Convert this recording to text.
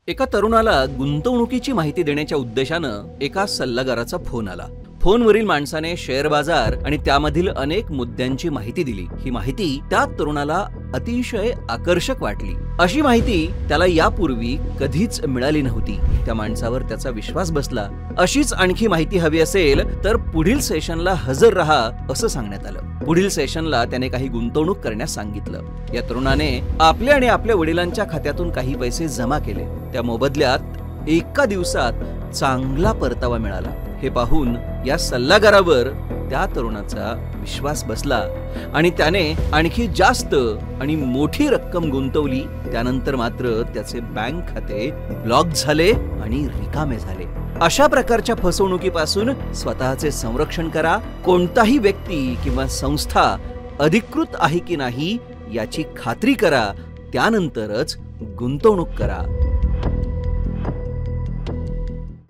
एका तरुणाला गुंतवणुकीची माहिती देण्याच्या उद्देशानं एका सल्लागाराचा फोन आला। फोनवरील माणसाने शेअर बाजार आणि त्यामधील अनेक मुद्द्यांची माहिती दिली। ही माहिती त्या तरुणाला अतिशय आकर्षक वाटली। अशी माहिती त्याला यापूर्वी कधीच मिळाली नव्हती। त्या माणसावर त्याचा विश्वास बसला। अशीच आणखी माहिती हवी असेल तर पुढील सेशनला हजर रहा असं सांगण्यात आलं। पुढील सेशनला त्याने काही गुंतवणूक करण्यास सांगितलं। या तरुणाने आपल्या आणि आपल्या वडिलांच्या खात्यातून काही पैसे जमा केले। त्या मोबदल्यात एका दिवसात चांगला परतावा मिळाला। हे पाहून या सल्लागारावर त्या तरुणाचा विश्वास बसला आणि त्याने आणखी जास्त आणि मोठी रक्कम गुंतवली। त्यानंतर मात्र त्याचे बँक खाते ब्लॉक झाले आणि रिकामे झाले। अशा प्रकारच्या फसवणुकीपासून स्वतःचे संरक्षण करा। कोणताही व्यक्ती किंवा संस्था अधिकृत आहे की नाही याची खात्री करा, त्यानंतरच गुंतवणूक करा।